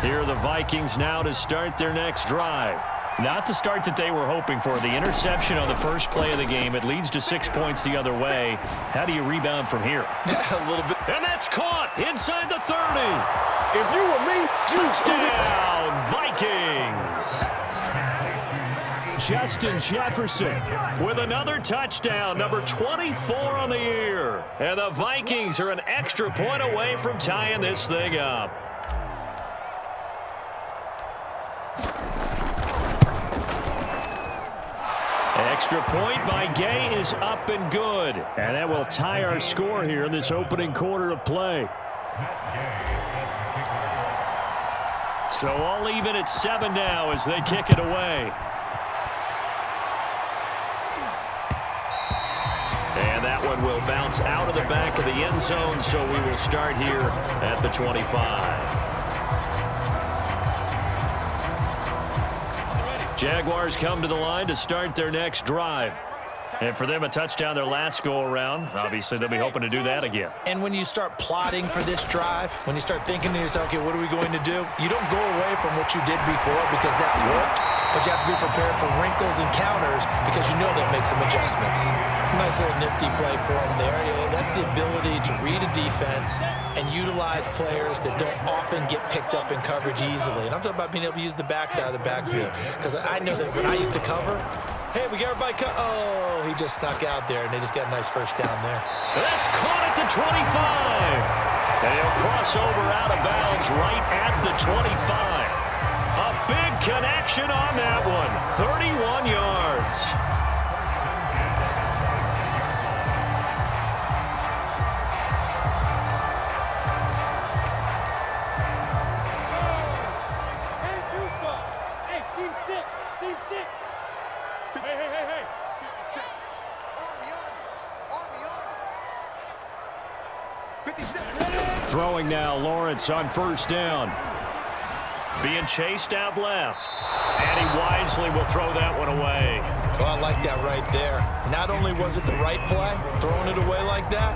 Here are the Vikings now to start their next drive. Not the start that they were hoping for. The interception on the first play of the game. It leads to 6 points the other way. How do you rebound from here? A little bit. And that's caught inside the 30. If you were me, Touchdown, Vikings. Justin Jefferson with another touchdown, number 24 on the year. And the Vikings are an extra point away from tying this thing up. Extra point by Gay is up and good. And that will tie our score here in this opening quarter of play. So all even at 7 now as they kick it away. And that one will bounce out of the back of the end zone, so we will start here at the 25. Jaguars come to the line to start their next drive. And for them, a touchdown their last go-around. Obviously, they'll be hoping to do that again. And when you start plotting for this drive, when you start thinking to yourself, okay, what are we going to do? You don't go away from what you did before because that worked, but you have to be prepared for wrinkles and counters because you know they'll make some adjustments. Nice little nifty play for them there. That's the ability to read a defense and utilize players that don't often get picked up in coverage easily. And I'm talking about being able to use the backside of the backfield because I know that when I used to cover, hey, we got everybody cut. Oh, he just snuck out there, and they just got a nice first down there. That's caught at the 25. And he'll cross over out of bounds right at the 25. A big connection on that one. 31 yards. Throwing now, Lawrence on first down. Being chased out left. And he wisely will throw that one away. Well, I like that right there. Not only was it the right play, throwing it away like that,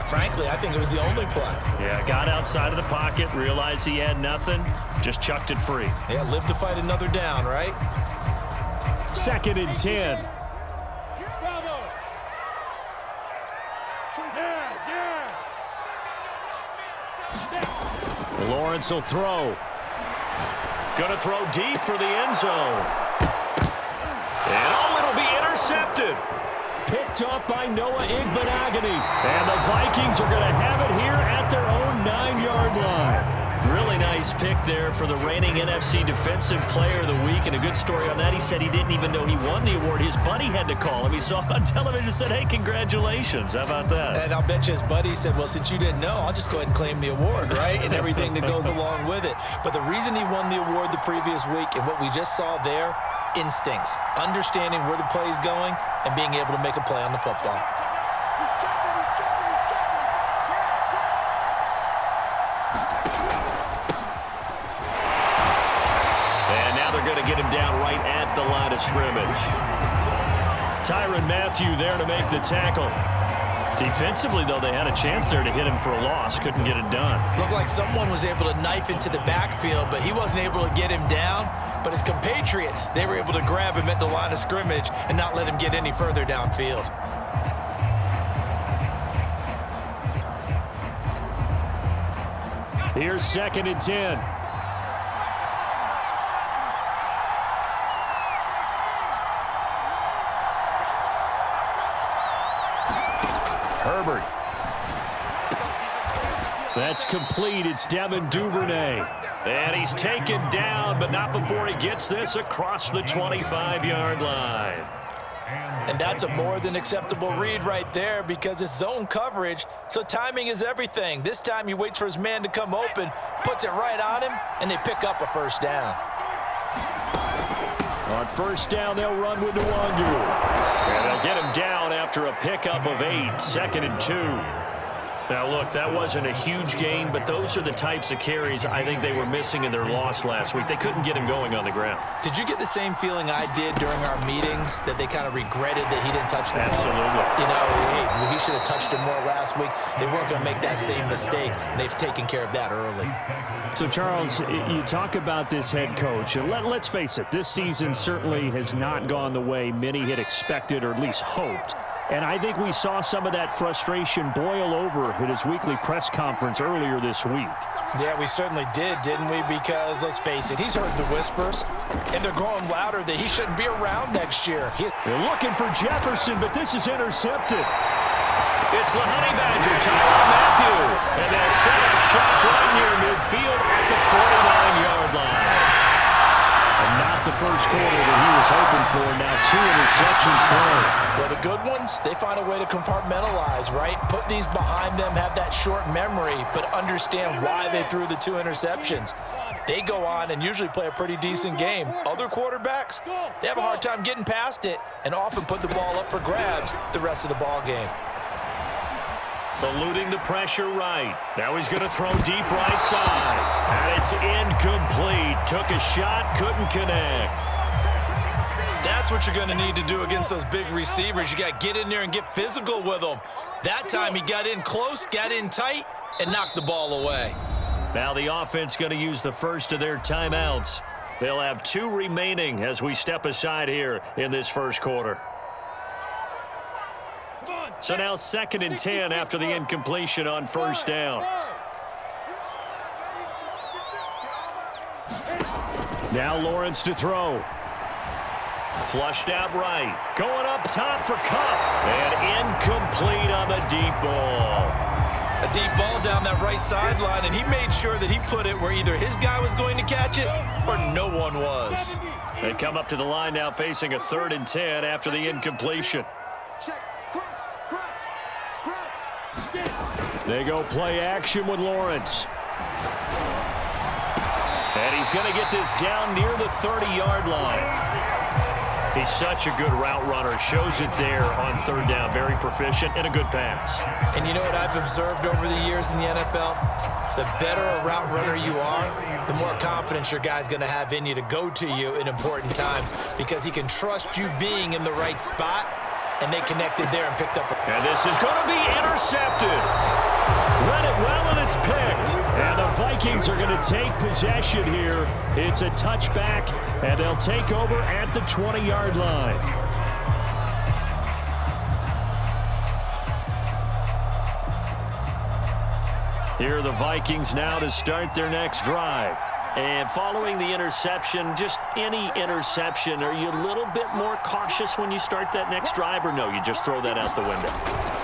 frankly, I think it was the only play. Yeah, got outside of the pocket, realized he had nothing, just chucked it free. Yeah, live to fight another down, right? 2nd and 10. Lawrence will throw. Going to throw deep for the end zone. And oh, it'll be intercepted. Picked up by Noah Igbenogany. And the Vikings are going to have it here at their own 9-yard line. Really nice pick there for the reigning NFC Defensive Player of the Week. And a good story on that. He said he didn't even know he won the award. His buddy had to call him. He saw it on television and said, hey, congratulations. How about that? And I'll bet you his buddy said, well, since you didn't know, I'll just go ahead and claim the award, right? And everything that goes along with it. But the reason he won the award the previous week and what we just saw there, instincts, understanding where the play is going and being able to make a play on the football. Get him down right at the line of scrimmage. Tyrann Mathieu there to make the tackle. Defensively, though, they had a chance there to hit him for a loss. Couldn't get it done. Looked like someone was able to knife into the backfield, but he wasn't able to get him down. But his compatriots, they were able to grab him at the line of scrimmage and not let him get any further downfield. Here's 2nd and 10. Herbert. That's complete. It's Devin Duvernay. And he's taken down, but not before he gets this across the 25-yard line. And that's a more than acceptable read right there because it's zone coverage, so timing is everything. This time he waits for his man to come open, puts it right on him, and they pick up a first down. On first down, they'll run with Nwangu. And they'll get him down after a pickup of 8, 2nd and 2. Now, look, that wasn't a huge gain, but those are the types of carries I think they were missing in their loss last week. They couldn't get him going on the ground. Did you get the same feeling I did during our meetings, that they kind of regretted that he didn't touch the ball? Absolutely. You know, hey, he should have touched it more last week. They weren't going to make that same mistake, and they've taken care of that early. So, Charles, you talk about this head coach, and let's face it, this season certainly has not gone the way many had expected or at least hoped. And I think we saw some of that frustration boil over at his weekly press conference earlier this week. Yeah, we certainly did, didn't we? Because, let's face it, he's heard the whispers, and they're growing louder that he shouldn't be around next year. They're looking for Jefferson, but this is intercepted. It's the Honey Badger, Tyrann Mathieu. And they'll set up shop right near midfield at the 49-yard line. And not the first quarter that he was hoping for. Now 2 interceptions thrown. Well, the good ones, they find a way to compartmentalize, right? Put these behind them, have that short memory, but understand why they threw the 2 interceptions. They go on and usually play a pretty decent game. Other quarterbacks, they have a hard time getting past it and often put the ball up for grabs the rest of the ball game. Eluding the pressure right. Now he's going to throw deep right side. And it's incomplete. Took a shot, couldn't connect. That's what you're going to need to do against those big receivers. You got to get in there and get physical with them. That time he got in close, got in tight, and knocked the ball away. Now the offense going to use the first of their timeouts. They'll have 2 remaining as we step aside here in this first quarter. So now 2nd and 10 after the incompletion on first down. Now Lawrence to throw. Flushed out right. Going up top for Kupp. And incomplete on the deep ball. A deep ball down that right sideline, and he made sure that he put it where either his guy was going to catch it or no one was. They come up to the line now facing a 3rd and 10 after the incompletion. They go play action with Lawrence. And he's going to get this down near the 30-yard line. He's such a good route runner. Shows it there on 3rd down. Very proficient and a good pass. And you know what I've observed over the years in the NFL? The better a route runner you are, the more confidence your guy's going to have in you to go to you in important times, because he can trust you being in the right spot, and they connected there and picked up. And this is going to be intercepted. Read it well, and it's picked. And the Vikings are going to take possession here. It's a touchback, and they'll take over at the 20-yard line. Here are the Vikings now to start their next drive. And following the interception, just any interception, are you a little bit more cautious when you start that next drive, or no, you just throw that out the window?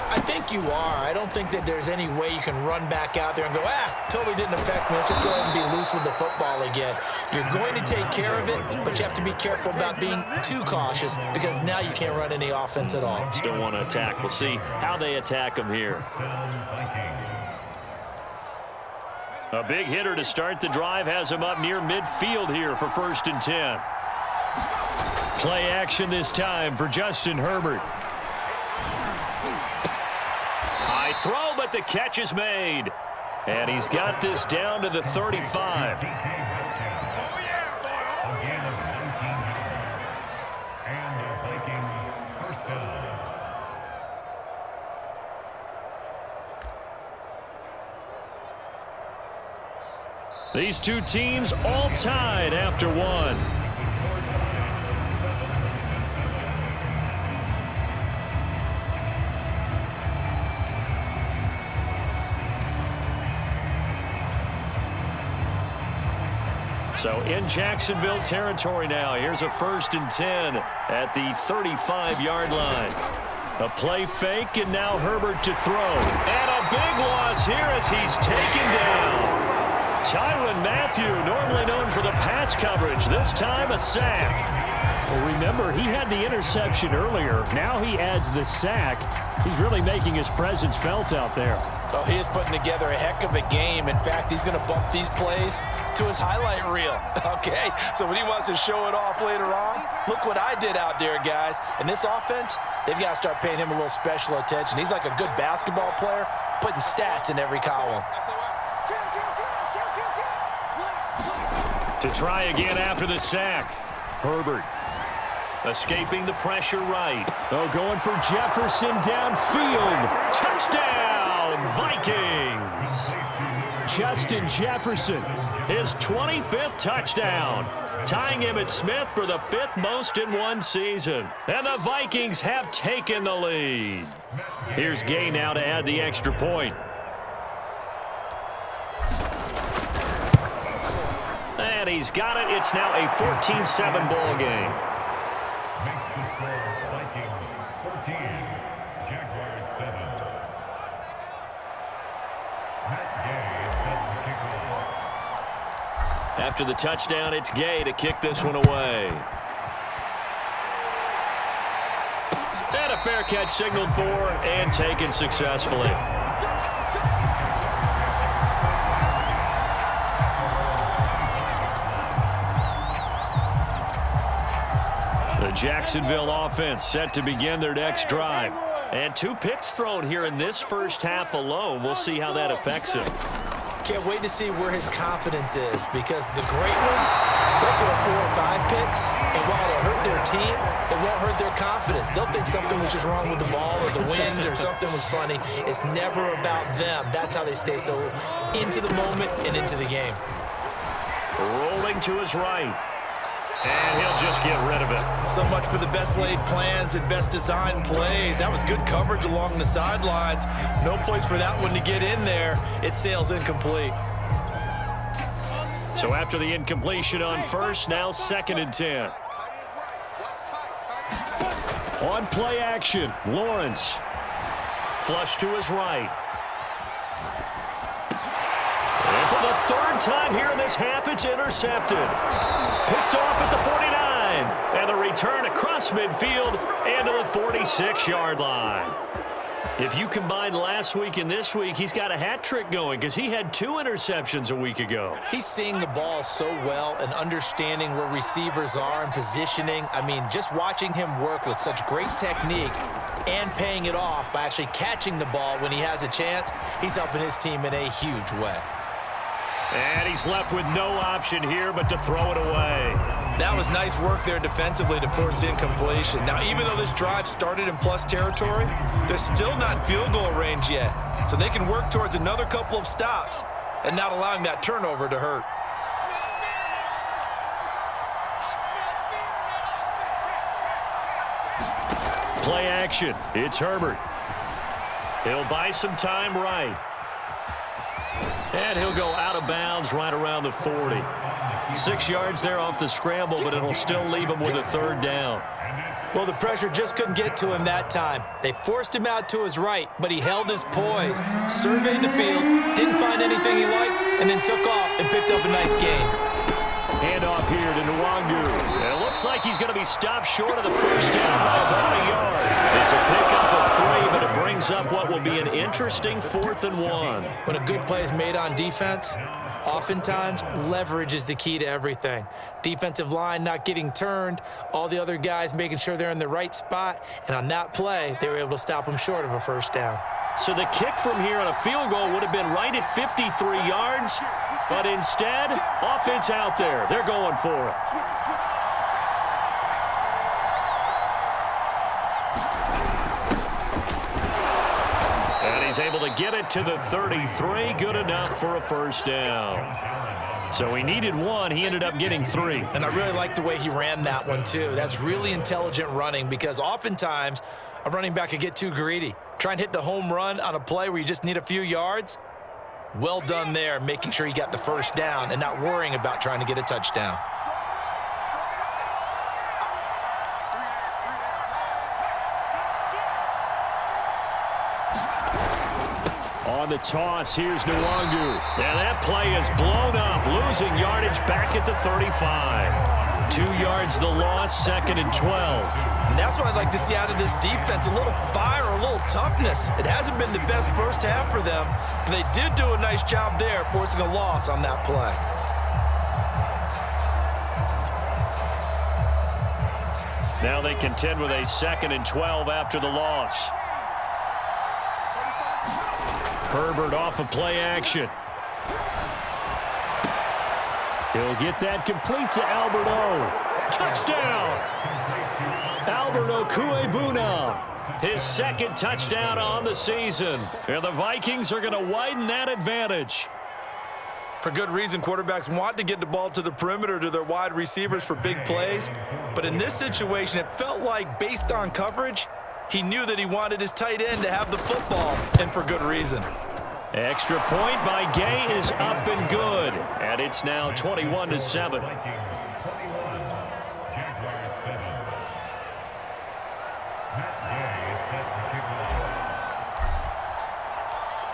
I think you are. I don't think that there's any way you can run back out there and go, totally didn't affect me. Let's just go ahead and be loose with the football again. You're going to take care of it, but you have to be careful about being too cautious, because now you can't run any offense at all. Still want to attack. We'll see how they attack them here. A big hitter to start the drive has him up near midfield here for 1st and 10. Play action this time for Justin Herbert. High throw, but the catch is made. And he's got this down to the 35. These two teams all tied after one. So in Jacksonville territory now. Here's a 1st and 10 at the 35-yard line. A play fake, and now Herbert to throw. And a big loss here as he's taken down. Tyrann Mathieu, normally known for the pass coverage, this time a sack. Well, remember, he had the interception earlier. Now he adds the sack. He's really making his presence felt out there. Oh, he is putting together a heck of a game. In fact, he's going to bump these plays to his highlight reel, okay? So when he wants to show it off later on, look what I did out there, guys. And this offense, they've got to start paying him a little special attention. He's like a good basketball player, putting stats in every column. To try again after the sack. Herbert escaping the pressure right. Oh, going for Jefferson downfield. Touchdown, Vikings! Justin Jefferson. His 25th touchdown, tying Emmitt Smith for the 5th most in one season. And the Vikings have taken the lead. Here's Gay now to add the extra point. And he's got it. It's now a 14-7 ball game. Makes the score Vikings 14, Jaguars 7. Matt Gay sets the kickoff. After the touchdown, it's Gay to kick this one away. And a fair catch signaled for and taken successfully. The Jacksonville offense set to begin their next drive. And 2 picks thrown here in this first half alone. We'll see how that affects him. Can't wait to see where his confidence is, because the great ones, they'll throw 4 or 5 picks, and while it'll hurt their team, it won't hurt their confidence. They'll think something was just wrong with the ball or the wind or something was funny. It's never about them. That's how they stay so into the moment and into the game. Rolling to his right. And he'll just get rid of it. So much for the best laid plans and best designed plays. That was good coverage along the sidelines. No place for that one to get in there. It sails incomplete. So after the incompletion on first, now 2nd and 10. On play action, Lawrence. Flush to his right. And for the 3rd time here in this half, it's intercepted. Picked off at the 49. And the return across midfield and to the 46-yard line. If you combine last week and this week, he's got a hat trick going because he had 2 interceptions a week ago. He's seeing the ball so well and understanding where receivers are and positioning. I mean, just watching him work with such great technique and paying it off by actually catching the ball when he has a chance, he's helping his team in a huge way. And he's left with no option here but to throw it away. That was nice work there defensively to force incompletion. Now, even though this drive started in plus territory, they're still not in field goal range yet. So they can work towards another couple of stops and not allowing that turnover to hurt. Play action. It's Herbert. He'll buy some time right. And he'll go out of bounds right around the 40. 6 yards there off the scramble, but it'll still leave him with a 3rd down. Well, the pressure just couldn't get to him that time. They forced him out to his right, but he held his poise, surveyed the field, didn't find anything he liked, and then took off and picked up a nice gain. Handoff here to Nwangu. And it looks like he's going to be stopped short of the 1st down by about a yard. It's a pickup of 3, but it brings up what will be an interesting 4th and 1. When a good play is made on defense, oftentimes leverage is the key to everything. Defensive line not getting turned, all the other guys making sure they're in the right spot, and on that play, they were able to stop him short of a 1st down. So the kick from here on a field goal would have been right at 53 yards, but instead, offense out there. They're going for it. And he's able to get it to the 33. Good enough for a 1st down. So he needed 1. He ended up getting 3. And I really like the way he ran that one, too. That's really intelligent running, because oftentimes a running back can get too greedy. Try and hit the home run on a play where you just need a few yards. Well done there, making sure he got the 1st down and not worrying about trying to get a touchdown. On the toss, here's Nwangu. And that play is blown up, losing yardage back at the 35. 2 yards the loss, 2nd and 12. And that's what I'd like to see out of this defense, a little fire, a little toughness. It hasn't been the best first half for them, but they did do a nice job there forcing a loss on that play. Now they contend with a 2nd and 12 after the loss. Herbert off of play action. He'll get that complete to Alberto. Touchdown! Alberto Cuebuna. His 2nd touchdown on the season. And the Vikings are going to widen that advantage. For good reason, quarterbacks want to get the ball to the perimeter to their wide receivers for big plays. But in this situation, it felt like, based on coverage, he knew that he wanted his tight end to have the football, and for good reason. Extra point by Gay is up and good. And it's now 21-7.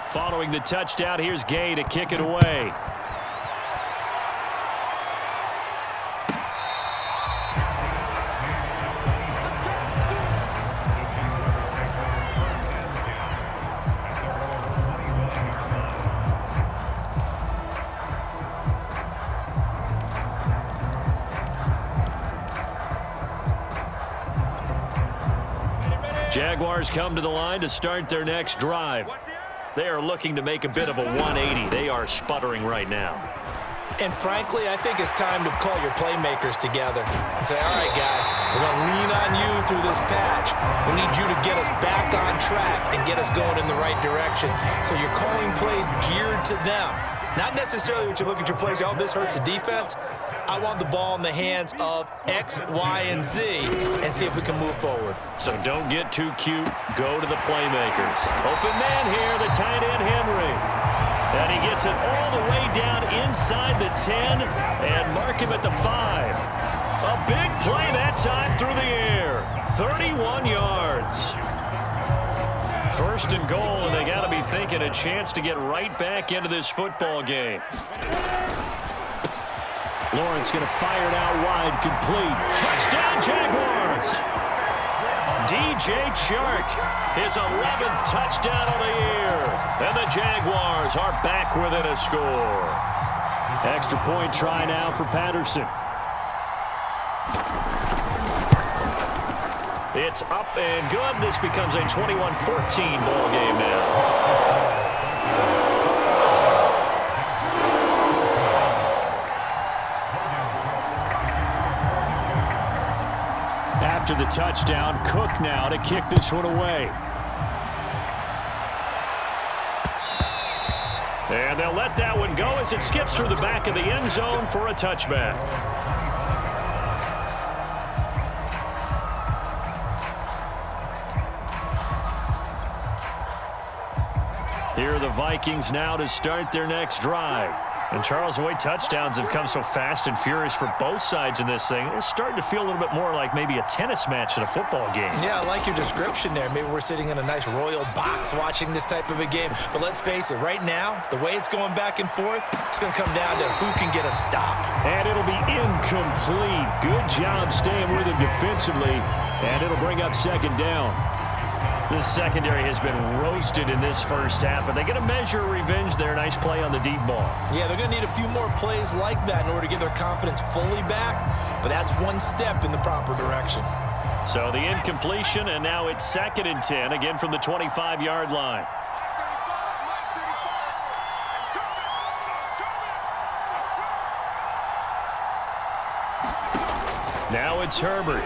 Following the touchdown, here's Gay to kick it away. Jaguars come to the line to start their next drive. They are looking to make a bit of a 180. They are sputtering right now. And frankly, I think it's time to call your playmakers together and say, all right, guys, we're going to lean on you through this patch. We need you to get us back on track and get us going in the right direction. So you're calling plays geared to them. Not necessarily what you look at your plays, oh, this hurts the defense. I want the ball in the hands of X, Y, and Z and see if we can move forward. So don't get too cute. Go to the playmakers. Open man here, the tight end Henry. And he gets it all the way down inside the 10 and mark him at the 5. A big play that time through the air. 31 yards. 1st and goal, and they got to be thinking a chance to get right back into this football game. Lawrence going to fire it out wide, complete. Touchdown, Jaguars! DJ Chark, his 11th touchdown of the year. And the Jaguars are back within a score. Extra point try now for Patterson. It's up and good. This becomes a 21-14 ball game now. After the touchdown, Cook now to kick this one away. And they'll let that one go as it skips through the back of the end zone for a touchback. Here are the Vikings now to start their next drive. And Charles, the way touchdowns have come so fast and furious for both sides in this thing, it's starting to feel a little bit more like maybe a tennis match in a football game. Yeah, I like your description there. Maybe we're sitting in a nice royal box watching this type of a game. But let's face it, right now, the way it's going back and forth, it's going to come down to who can get a stop. And it'll be incomplete. Good job staying with him defensively. And it'll bring up 2nd down. This secondary has been roasted in this first half, but they're going to measure revenge there. Nice play on the deep ball. Yeah, they're going to need a few more plays like that in order to get their confidence fully back, but that's one step in the proper direction. So the incompletion, and now it's 2nd and 10, again from the 25-yard line. Now it's Herbert.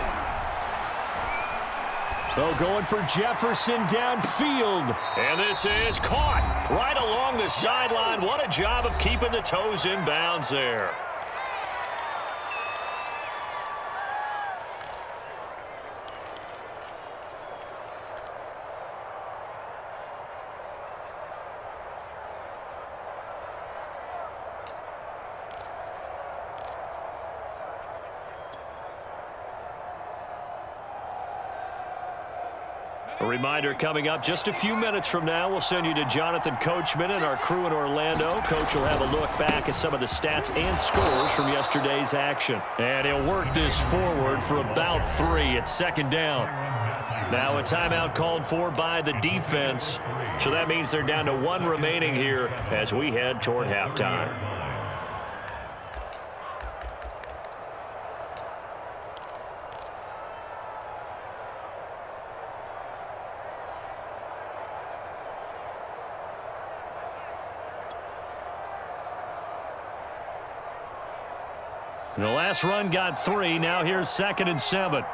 Oh, going for Jefferson downfield. And this is caught right along the sideline. What a job of keeping the toes in bounds there. A reminder coming up just a few minutes from now, we'll send you to Jonathan Coachman and our crew in Orlando. Coach will have a look back at some of the stats and scores from yesterday's action. And he'll work this forward for about 3 at 2nd down. Now a timeout called for by the defense. So that means they're down to 1 remaining here as we head toward halftime. The last run got 3. Now here's 2nd and 7.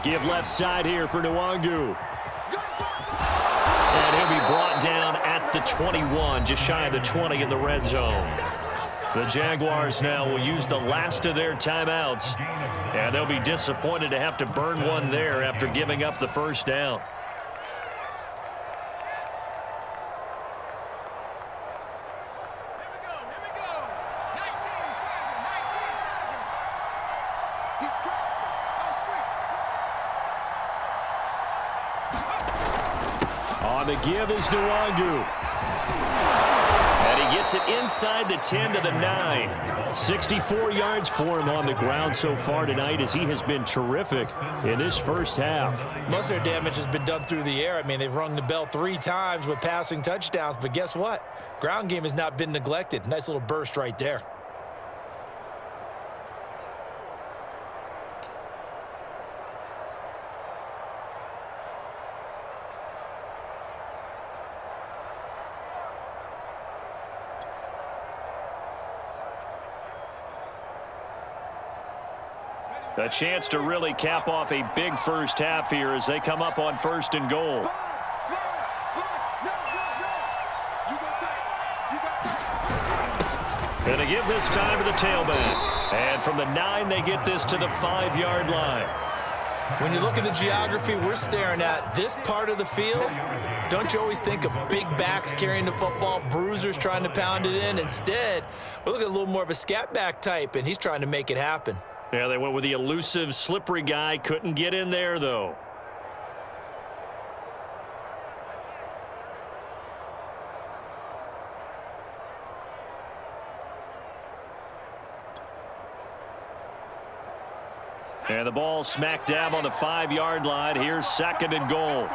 Give left side here for Nwangu. And he'll be brought down at the 21, just shy of the 20 in the red zone. The Jaguars now will use the last of their timeouts, and they'll be disappointed to have to burn one there after giving up the first down. On the give is Nwangu. And he gets it inside the 10 to the 9. 64 yards for him on the ground so far tonight as he has been terrific in this first half. Most of their damage has been done through the air. I mean, they've rung the bell 3 times with passing touchdowns, but guess what? Ground game has not been neglected. Nice little burst right there. A chance to really cap off a big first half here as they come up on 1st and goal. Gonna give this time to the tailback. And from the 9, they get this to the 5-yard line. When you look at the geography we're staring at, this part of the field, don't you always think of big backs carrying the football, bruisers trying to pound it in? Instead, we're looking at a little more of a scat back type, and he's trying to make it happen. Yeah, they went with the elusive, slippery guy. Couldn't get in there, though. And the ball smack dab on the 5-yard line. Here's 2nd and goal.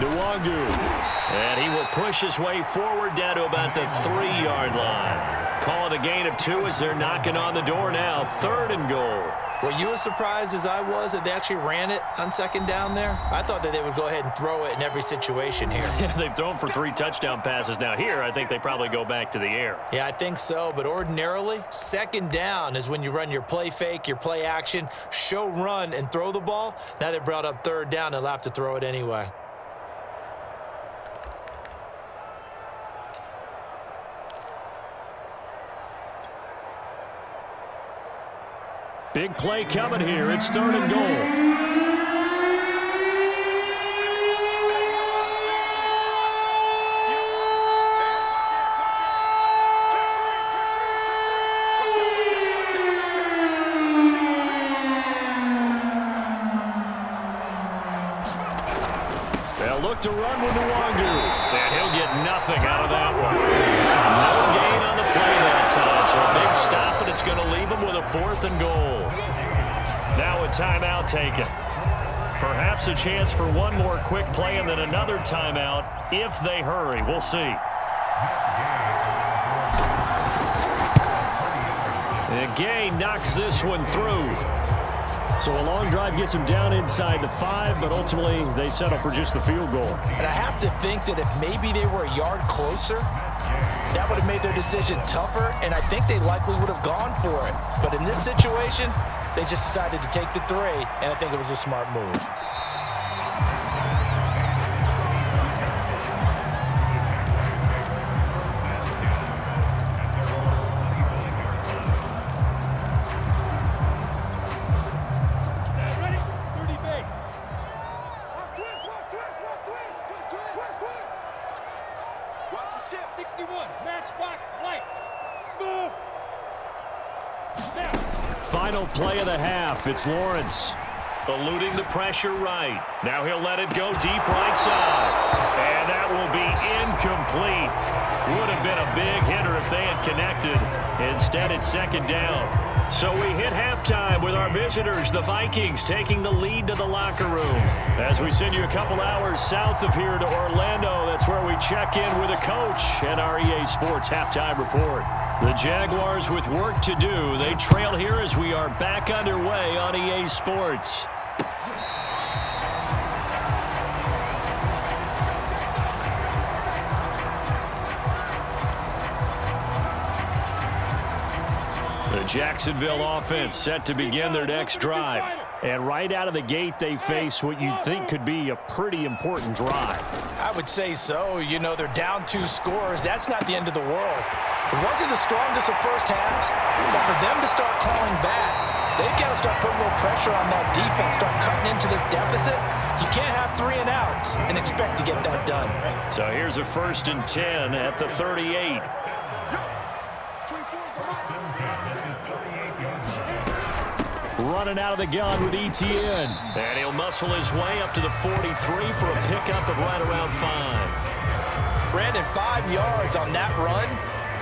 Nwangu. And he will push his way forward down to about the 3-yard line. Calling a gain of 2 as they're knocking on the door now. 3rd and goal. Were you as surprised as I was that they actually ran it on 2nd down there? I thought that they would go ahead and throw it in every situation here. Yeah, they've thrown for 3 touchdown passes now. Here, I think they probably go back to the air. Yeah, I think so. But ordinarily, 2nd down is when you run your play fake, your play action, show run, and throw the ball. Now they brought up 3rd down and they'll have to throw it anyway. Big play coming here. It's 3rd and goal. They'll look to run with Nwangu. And he'll get nothing out of that one. No gain on the play that time. So a big stop, and it's going to leave him with a 4th and goal. Now a timeout taken. Perhaps a chance for one more quick play and then another timeout if they hurry. We'll see. And Gay knocks this one through. So a long drive gets them down inside the 5, but ultimately they settle for just the field goal. And I have to think that if maybe they were a yard closer, that would have made their decision tougher, and I think they likely would have gone for it. But in this situation, they just decided to take the 3, and I think it was a smart move. Final play of the half. It's Lawrence. Eluding the pressure right. Now he'll let it go deep right side. And that will be incomplete. Would have been a big hitter if they had connected. Instead, it's 2nd down. So we hit halftime with our visitors, the Vikings, taking the lead to the locker room. As we send you a couple hours south of here to Orlando, that's where we check in with a coach and our EA Sports halftime report. The Jaguars with work to do. They trail here as we are back underway on EA Sports. Jacksonville offense set to begin their next drive. And right out of the gate, they face what you'd think could be a pretty important drive. I would say so. You know, they're down 2 scores. That's not the end of the world. It wasn't the strongest of first halves, but for them to start clawing back, they've got to start putting a little pressure on that defense, start cutting into this deficit. You can't have 3 and outs and expect to get that done. So here's a 1st and 10 at the 38. Running out of the gun with Etienne. And he'll muscle his way up to the 43 for a pickup of right around 5. Brandon, 5 yards on that run.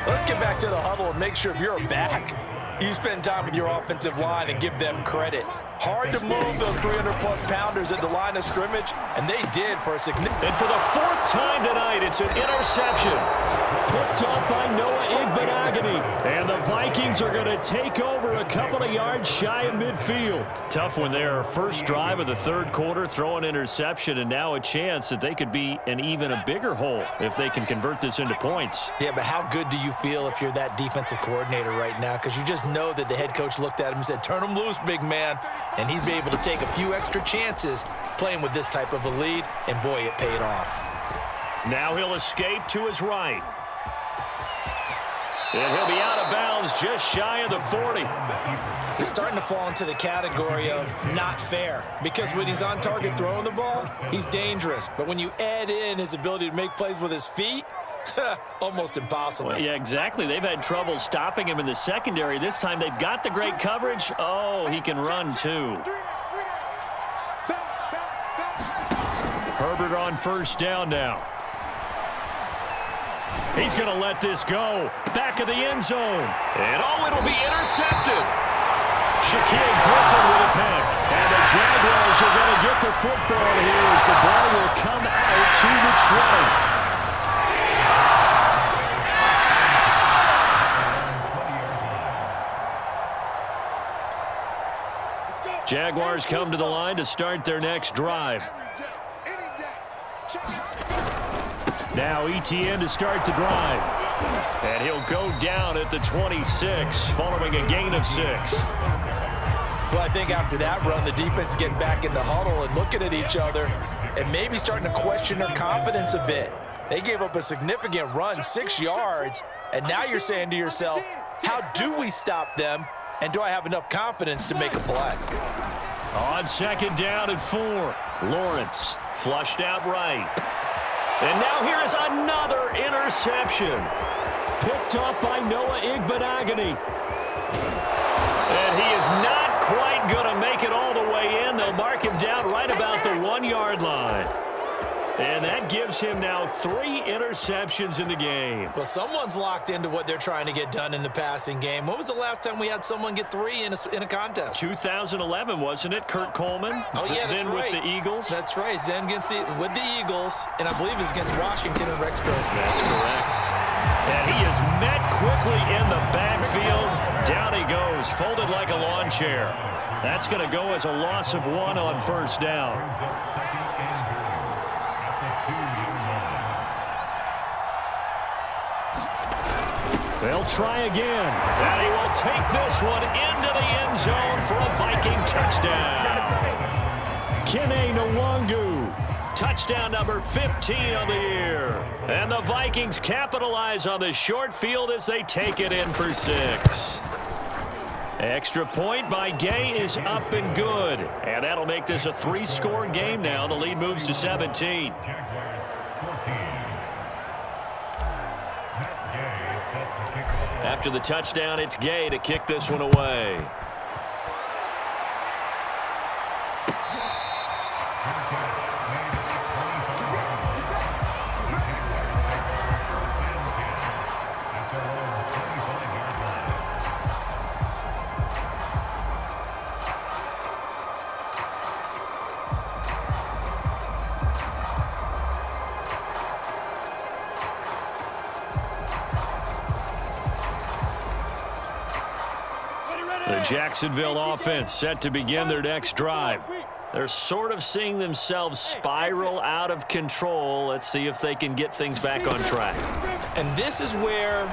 Let's get back to the huddle and make sure if you're back, you spend time with your offensive line and give them credit. Hard to move those 300-plus pounders at the line of scrimmage, and they did for a significant... And for the 4th time tonight, it's an interception. Picked up by Noah Igbenogany. And the Vikings are going to take over a couple of yards shy of midfield. Tough one there. First drive of the 3rd quarter, throw an interception, and now a chance that they could be in even a bigger hole if they can convert this into points. Yeah, but how good do you feel if you're that defensive coordinator right now? Because you just know that the head coach looked at him and said, turn him loose, big man. And he'd be able to take a few extra chances playing with this type of a lead, and boy, it paid off. Now he'll escape to his right. And he'll be out of bounds just shy of the 40. He's starting to fall into the category of not fair, because when he's on target throwing the ball, he's dangerous. But when you add in his ability to make plays with his feet, almost impossible. Well, yeah, exactly. They've had trouble stopping him in the secondary. This time they've got the great coverage. Oh, he can run too. Herbert on 1st down now. He's going to let this go. Back of the end zone. And it'll be intercepted. Shaquille Griffin with a pick. And the Jaguars are going to get the football here as the ball will come out to the 20. Jaguars come to the line to start their next drive. Now Etienne to start the drive. And he'll go down at the 26 following a gain of 6. Well, I think after that run, the defense is getting back in the huddle and looking at each other and maybe starting to question their confidence a bit. They gave up a significant run, 6 yards, and now you're saying to yourself, how do we stop them? And do I have enough confidence to make a play? On 2nd down and 4. Lawrence flushed out right. And now here is another interception. Picked up by Noah Igbenogany. And he is not quite going to make it all the way in. They'll mark him down right about the 1-yard line. And that gives him now 3 interceptions in the game. Well, someone's locked into what they're trying to get done in the passing game. When was the last time we had someone get 3 in a contest? 2011, wasn't it? Kurt Coleman? Oh, yeah, that's then right. With the Eagles? That's right. Then with the Eagles, and I believe it's against Washington and Rex Grossman. That's correct. And he is met quickly in the backfield. Down he goes, folded like a lawn chair. That's going to go as a loss of 1 on 1st down. They'll try again. And he will take this one into the end zone for a Viking touchdown. Kene Nwangu. Touchdown number 15 on the year. And the Vikings capitalize on the short field as they take it in for 6. Extra point by Gay is up and good. And that'll make this a 3-score game now. The lead moves to 17. After the touchdown, it's Gay to kick this one away. The Jacksonville offense set to begin their next drive. They're sort of seeing themselves spiral out of control. Let's see if they can get things back on track. And this is where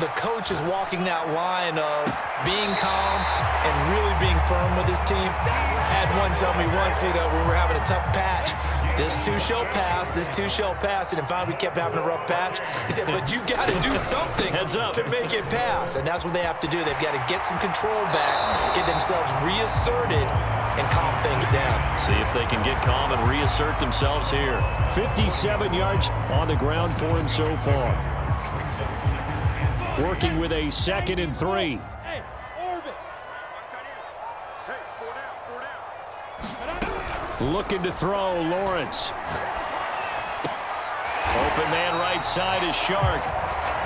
the coach is walking that line of being calm and really being firm with his team. I had one tell me once, when we were having a tough patch, this too shall pass, this too shall pass, and finally we kept having a rough patch. He said, but you got to do something to make it pass, and that's what they have to do. They've got to get some control back, get themselves reasserted, and calm things down. See if they can get calm and reassert themselves here. 57 yards on the ground for him so far. Working with a 2nd and 3. Looking to throw, Lawrence. Open man right side is Shark.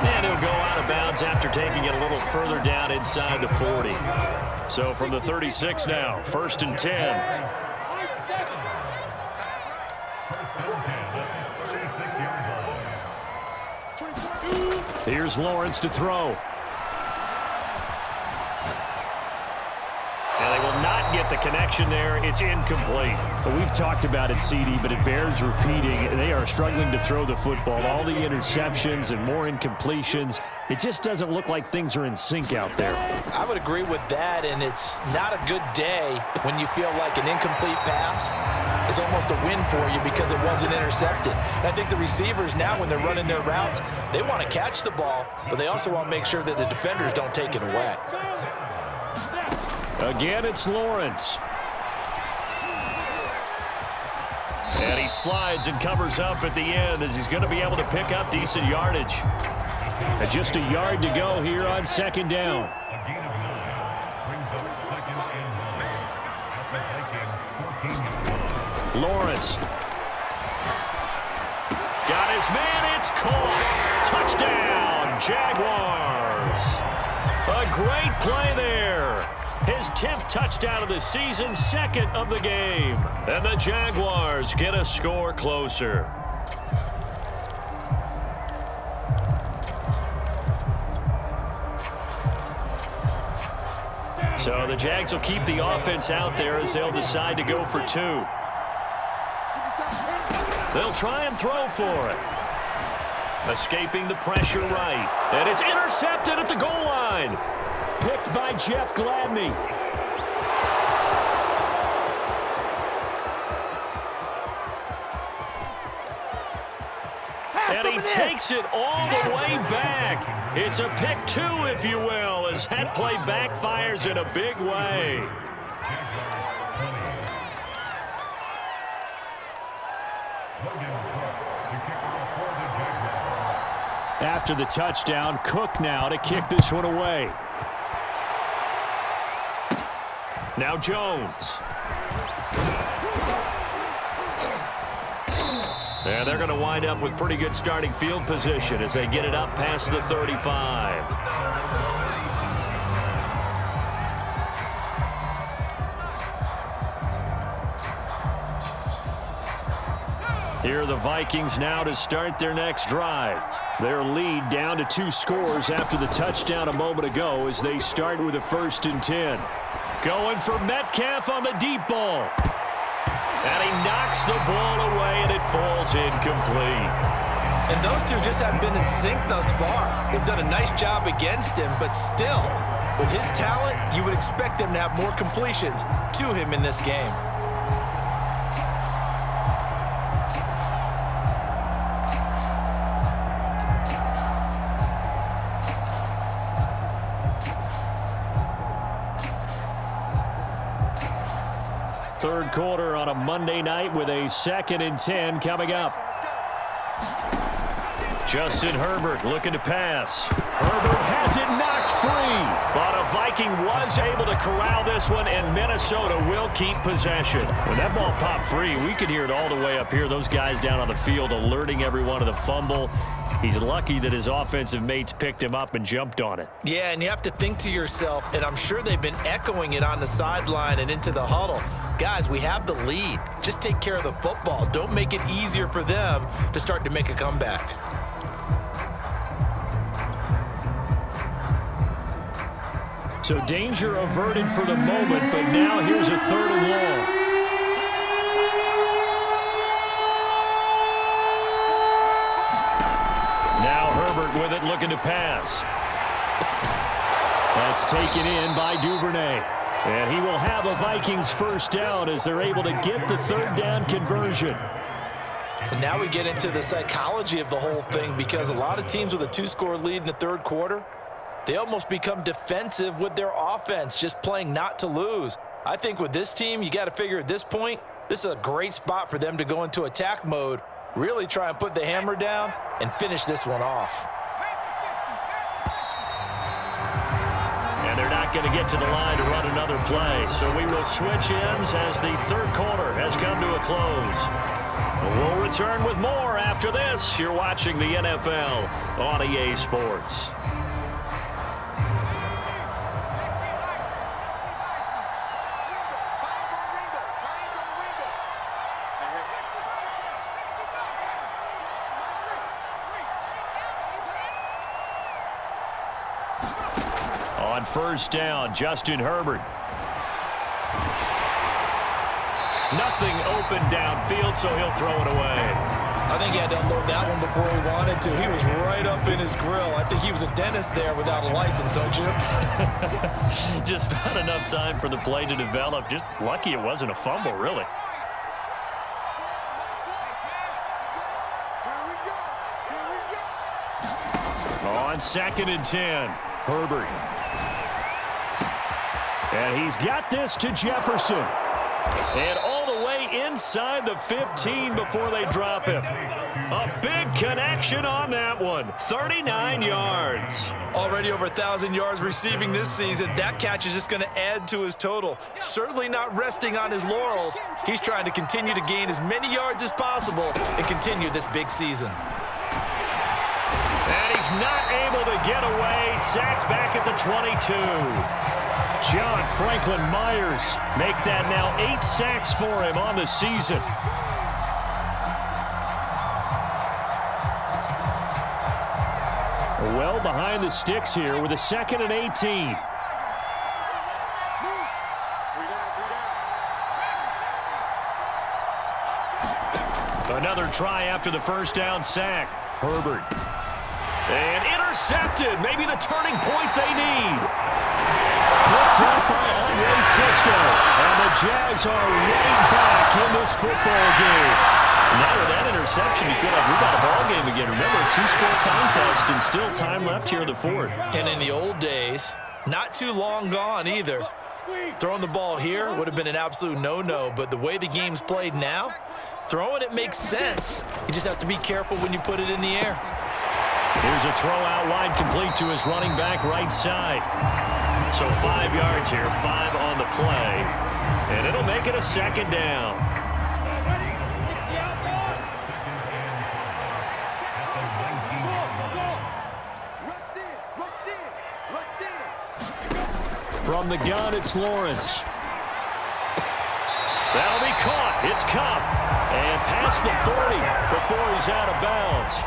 And he'll go out of bounds after taking it a little further down inside the 40. So from the 36 now, 1st and 10. Here's Lawrence to throw. And they will not get the connection there. It's incomplete. Well, we've talked about it, CD, but it bears repeating. They are struggling to throw the football. All the interceptions and more incompletions. It just doesn't look like things are in sync out there. I would agree with that, and it's not a good day when you feel like an incomplete pass is almost a win for you because it wasn't intercepted. And I think the receivers now, when they're running their routes, they want to catch the ball, but they also want to make sure that the defenders don't take it away. Again, it's Lawrence. And he slides and covers up at the end as he's going to be able to pick up decent yardage. And just a yard to go here on 2nd down. A gain of 9 brings up 2nd and 9 at the Vikings 14-yard line. Lawrence. Got his man. It's caught. Touchdown, Jaguars. A great play there. His 10th touchdown of the season, 2nd of the game. And the Jaguars get a score closer. So the Jags will keep the offense out there as they'll decide to go for 2. They'll try and throw for it. Escaping the pressure right. And it's intercepted at the goal line. Picked by Jeff Gladney. And he takes it all the way back. It's a pick 2, if you will, as that play backfires in a big way. After the touchdown, Cook now to kick this one away. Now Jones. And they're going to wind up with pretty good starting field position as they get it up past the 35. Here are the Vikings now to start their next drive. Their lead down to 2 scores after the touchdown a moment ago as they start with a 1st and 10. Going for Metcalf on the deep ball. And he knocks the ball away, and it falls incomplete. And those two just haven't been in sync thus far. They've done a nice job against him, but still, with his talent, you would expect them to have more completions to him in this game. Third quarter on a Monday night with a 2nd and 10 coming up. Justin Herbert looking to pass. Herbert has it knocked free. But a Viking was able to corral this one, and Minnesota will keep possession. When that ball popped free, we could hear it all the way up here. Those guys down on the field alerting everyone of the fumble. He's lucky that his offensive mates picked him up and jumped on it. Yeah, and you have to think to yourself, and I'm sure they've been echoing it on the sideline and into the huddle. Guys, we have the lead. Just take care of the football. Don't make it easier for them to start to make a comeback. So danger averted for the moment, but now here's a 3rd and long. Now Herbert with it, looking to pass. That's taken in by Duvernay. And he will have a Vikings first down as they're able to get the third down conversion. And now we get into the psychology of the whole thing, because a lot of teams with a 2-score lead in the third quarter, they almost become defensive with their offense, just playing not to lose. I think with this team, you got to figure at this point, this is a great spot for them to go into attack mode, really try and put the hammer down and finish this one off. And they're not going to get to the line to run another play. So we will switch ends as the third quarter has come to a close. We'll return with more after this. You're watching the NFL on EA Sports. On first down, Justin Herbert. Nothing open downfield, so he'll throw it away. I think he had to unload that one before he wanted to. He was right up in his grill. I think he was a dentist there without a license, don't you? Just not enough time for the play to develop. Just lucky it wasn't a fumble, really. On 2nd and 10, Herbert. And he's got this to Jefferson. And all the way inside the 15 before they drop him. A big connection on that one. 39 yards. Already over 1,000 yards receiving this season. That catch is just going to add to his total. Certainly not resting on his laurels. He's trying to continue to gain as many yards as possible and continue this big season. And he's not able to get away. Sacked back at the 22. John Franklin Myers make that now 8 sacks for him on the season. Well behind the sticks here with a 2nd and 18. Another try after the first down sack. Herbert. And intercepted. Maybe the turning point they need. Picked up by Andre Cisco. And the Jags are right back in this football game. Now with that interception, you feel like we got a ball game again. Remember, a 2-score contest and still time left here in the fourth. And in the old days, not too long gone either, throwing the ball here would have been an absolute no-no. But the way the game's played now, throwing it makes sense. You just have to be careful when you put it in the air. Here's a throw out wide, complete to his running back right side. So 5 yards here, 5 on the play. And it'll make it a 2nd down. From the gun, it's Lawrence. That'll be caught. It's Cup. And past the 40 before he's out of bounds.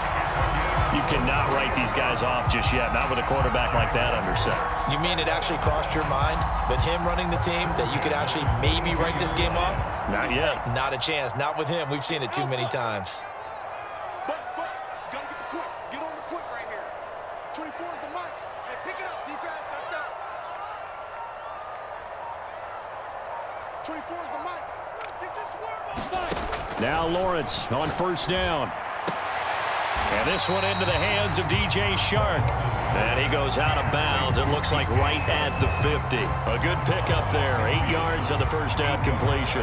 You cannot write these guys off just yet, not with a quarterback like that under center. You mean it actually crossed your mind with him running the team that you could actually maybe write this game off? Not yet. Not a chance. Not with him. We've seen it too many times. Gotta get the quick. Get on the quick right here. 24 is the mic. Hey, pick it up, defense. Let's go. 24 is the mic. Get your swerve on. Now Lawrence on first down. And this one into the hands of DJ Shark. And he goes out of bounds. It looks like right at the 50. A good pickup there. 8 yards on the first down completion.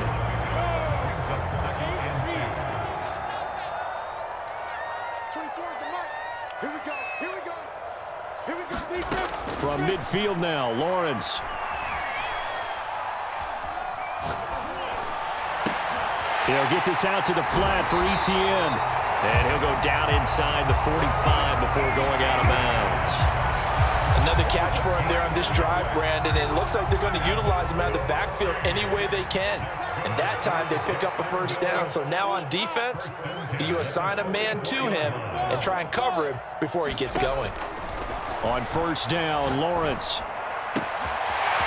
From midfield now, Lawrence. He'll get this out to the flat for Etienne. And he'll go down inside the 45 before going out of bounds. Another catch for him there on this drive, Brandon. And it looks like they're going to utilize him out of the backfield any way they can. And that time they pick up a first down. So now on defense, do you assign a man to him and try and cover him before he gets going? On first down, Lawrence.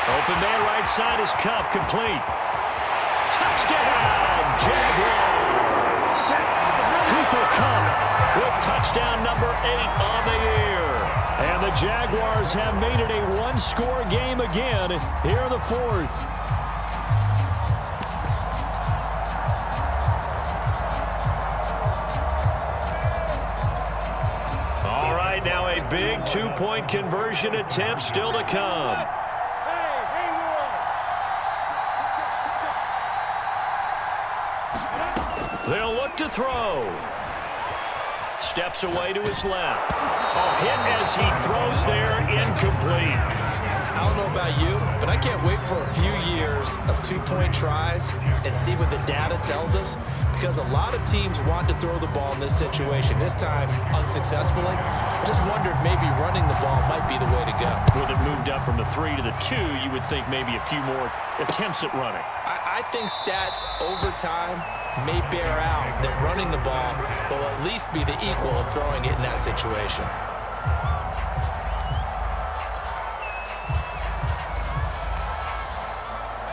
Open man right side is Cup, complete. Touchdown, Jaguars! Cooper Kupp with touchdown number 8 on the year. And the Jaguars have made it a one-score game again here in the fourth. All right, now a big two-point conversion attempt still to come. They'll look to throw. Steps away to his left. Oh, hit as he throws there, incomplete. I don't know about you, but I can't wait for a few years of two-point tries and see what the data tells us, because a lot of teams want to throw the ball in this situation, this time unsuccessfully. I just wonder if maybe running the ball might be the way to go. With it moved up from the 3 to the 2, you would think maybe a few more attempts at running. I think stats over time may bear out that running the ball will at least be the equal of throwing it in that situation.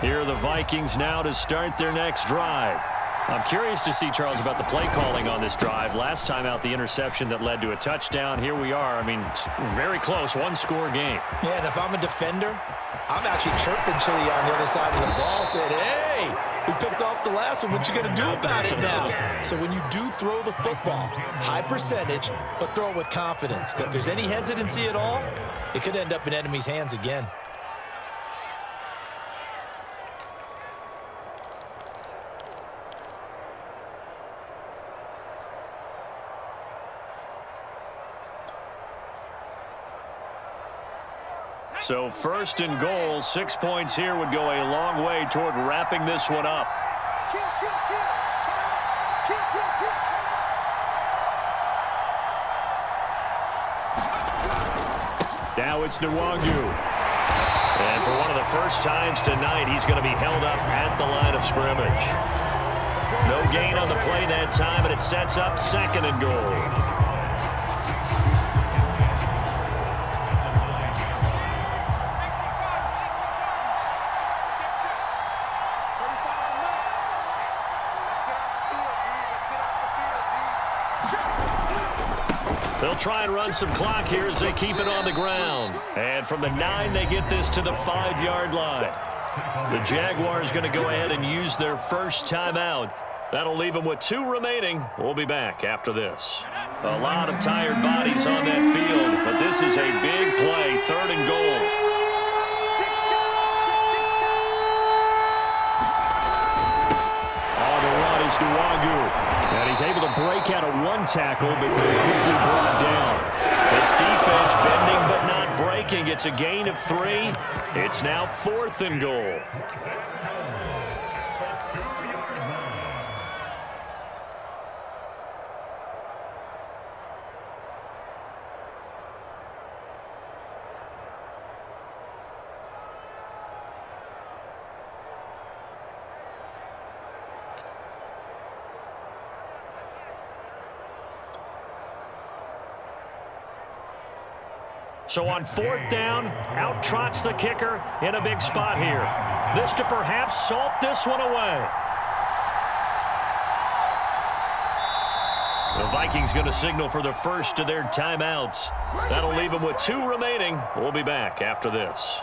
Here are the Vikings now to start their next drive. I'm curious to see, Charles, about the play calling on this drive. Last time out, the interception that led to a touchdown. Here we are. I mean, very close, one-score game. Yeah, and if I'm a defender, I'm actually chirping Chili on the other side of the ball, saying, hey, we picked off the last one. What you going to do about it now? So when you do throw the football, high percentage, but throw it with confidence. If there's any hesitancy at all, it could end up in enemy's hands again. So first and goal, 6 points here would go a long way toward wrapping this one up. Now it's Nwangu. And for one of the first times tonight, he's going to be held up at the line of scrimmage. No gain on the play that time, and it sets up second and goal. They'll try and run some clock here as they keep it on the ground. And from the 9, they get this to the 5-yard line. The Jaguars going to go ahead and use their first timeout. That'll leave them with 2 remaining. We'll be back after this. A lot of tired bodies on that field, but this is a big play, 3rd and goal. On the run is Nwangu. And he's able to break out of 1 tackle, but quickly brought down. This defense bending but not breaking. It's a gain of 3. It's now 4th and goal. So on 4th down, out trots the kicker in a big spot here. This to perhaps salt this one away. The Vikings going to signal for the first of their timeouts. That'll leave them with 2 remaining. We'll be back after this.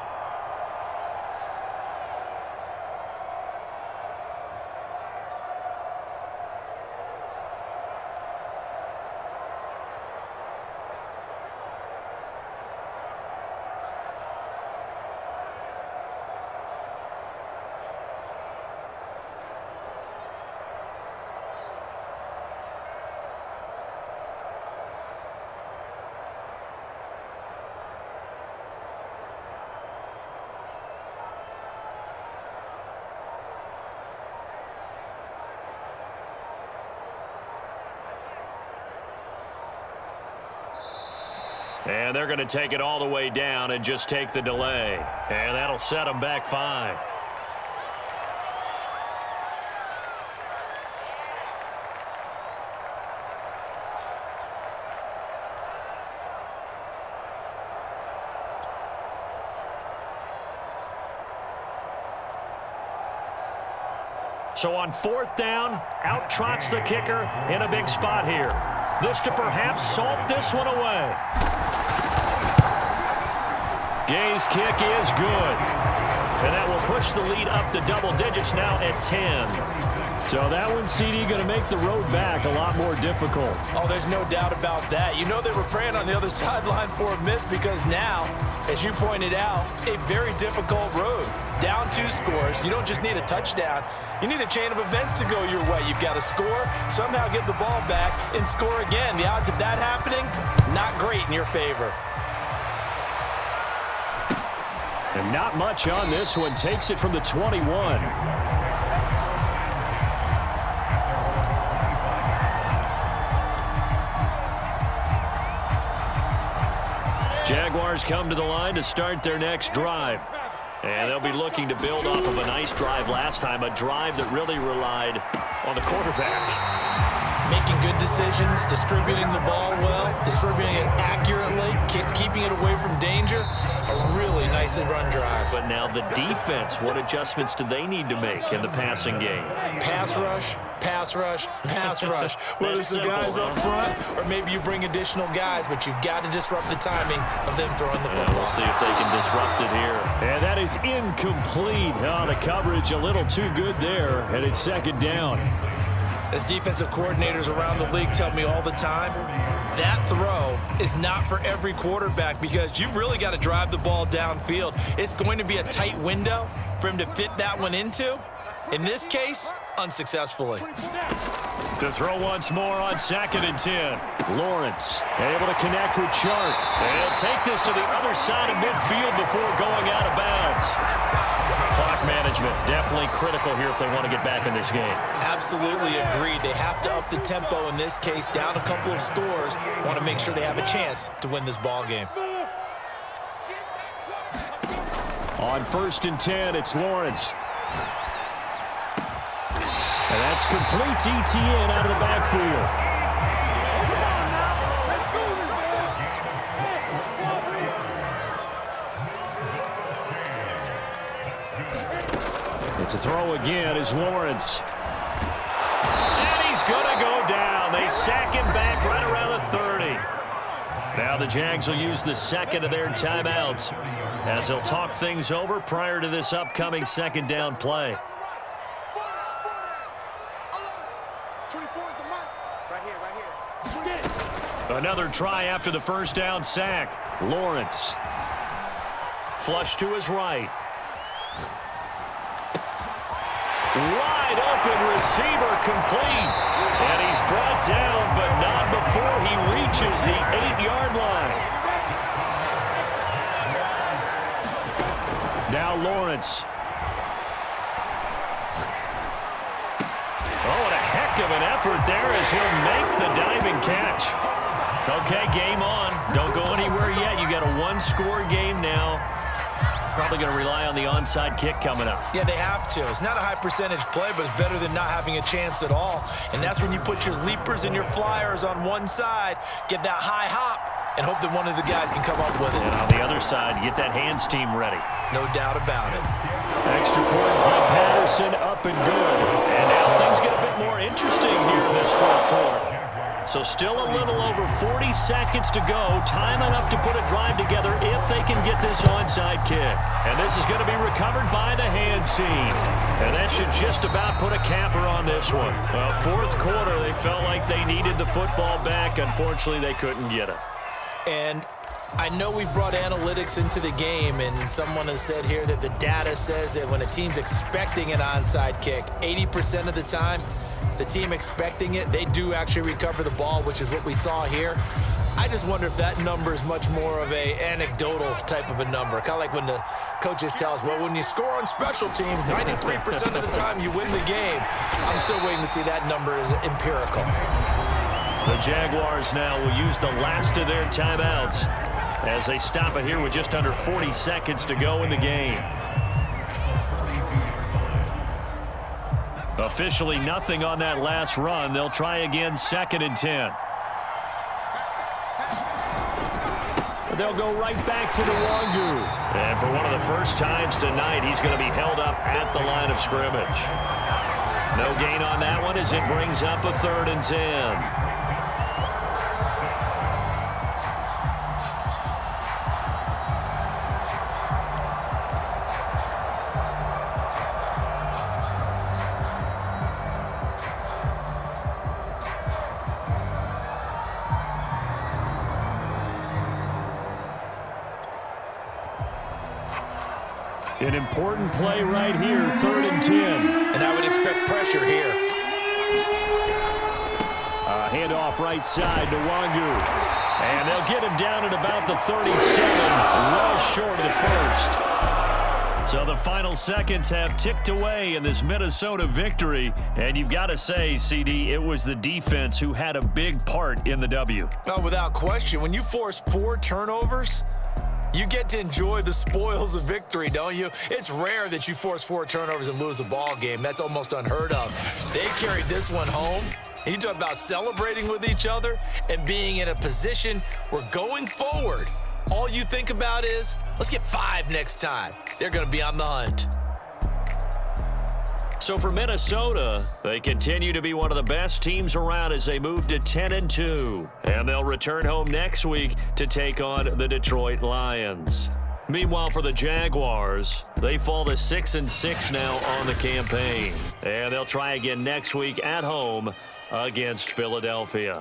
And they're going to take it all the way down and just take the delay. And that'll set them back 5. So on 4th down, out trots the kicker in a big spot here. This to perhaps salt this one away. Gay's kick is good. And that will push the lead up to double digits now at 10. So that one, CD, going to make the road back a lot more difficult. Oh, there's no doubt about that. You know they were praying on the other sideline for a miss because now, as you pointed out, a very difficult road. Down 2 scores. You don't just need a touchdown. You need a chain of events to go your way. You've got to score, somehow get the ball back, and score again. The odds of that happening, not great in your favor. And not much on this one. Takes it from the 21. Jaguars come to the line to start their next drive. And they'll be looking to build off of a nice drive last time, a drive that really relied on the quarterback. Making good decisions, distributing the ball well, distributing it accurately, keeping it away from danger. A really nice run drive. But now the defense, what adjustments do they need to make in the passing game? Pass rush, pass rush, pass rush. Whether it's the guys up front or maybe you bring additional guys, but you've got to disrupt the timing of them throwing the football. We'll see if they can disrupt it here. And that is incomplete. Oh, the coverage a little too good there, and it's second down. As defensive coordinators around the league tell me all the time, that throw is not for every quarterback because you've really got to drive the ball downfield. It's going to be a tight window for him to fit that one into. In this case, unsuccessfully. To throw once more on 2nd and 10. Lawrence able to connect with Chark. They'll take this to the other side of midfield before going out of bounds. Clock management definitely critical here if they want to get back in this game. Absolutely agreed. They have to up the tempo in this case, down a couple of scores. Want to make sure they have a chance to win this ball game. On 1st and 10, it's Lawrence. And that's complete to ETN out of the backfield. To throw again is Lawrence. And he's going to go down. They sack him back right around the 30. Now the Jags will use the second of their timeouts as they'll talk things over prior to this upcoming second down play. 24 is the mark. Right here. Another try after the first down sack. Lawrence. Flush to his right. Wide open receiver complete. And he's brought down, but not before he reaches the 8-yard line. Now Lawrence. Oh, and a heck of an effort there as he'll make the diving catch. Okay, game on. Don't go anywhere yet. You got a one-score game now. Probably going to rely on the onside kick coming up. Yeah, they have to. It's not a high percentage play, but it's better than not having a chance at all. And that's when you put your leapers and your flyers on one side, get that high hop, and hope that one of the guys can come up with it. And on the other side, get that hands team ready. No doubt about it. Extra point by Patterson, up and good. And now things get a bit more interesting here in this fourth quarter. So still a little over 40 seconds to go. Time enough to put a drive together if they can get this onside kick. And this is going to be recovered by the hands team. And that should just about put a capper on this one. Well, fourth quarter, they felt like they needed the football back. Unfortunately, they couldn't get it. And I know we brought analytics into the game, and someone has said here that the data says that when a team's expecting an onside kick, 80% of the time, the team expecting it, they do actually recover the ball, which is what we saw here. I just wonder if that number is much more of a anecdotal type of a number. Kind of like when the coaches tell us, well, when you score on special teams, 93% of the time you win the game. I'm still waiting to see that number as empirical. The Jaguars now will use the last of their timeouts as they stop it here with just under 40 seconds to go in the game. Officially nothing on that last run. They'll try again 2nd and 10. They'll go right back to the Wangu. And for one of the first times tonight, he's going to be held up at the line of scrimmage. No gain on that one as it brings up a 3rd and 10. An important play right here, 3rd and 10. And I would expect pressure here. A handoff right side to Wangu. And they'll get him down at about the 37, well short of the first. So the final seconds have ticked away in this Minnesota victory. And you've got to say, CD, it was the defense who had a big part in the W. No, without question. When you force 4 turnovers, you get to enjoy the spoils of victory, don't you? It's rare that you force 4 turnovers and lose a ball game. That's almost unheard of. They carried this one home. You talk about celebrating with each other and being in a position where going forward, all you think about is, let's get 5 next time. They're going to be on the hunt. So for Minnesota, they continue to be one of the best teams around as they move to 10-2. And they'll return home next week to take on the Detroit Lions. Meanwhile, for the Jaguars, they fall to 6-6 now on the campaign. And they'll try again next week at home against Philadelphia.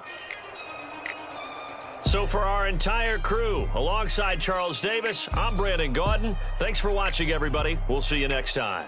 So for our entire crew, alongside Charles Davis, I'm Brandon Gaudin. Thanks for watching, everybody. We'll see you next time.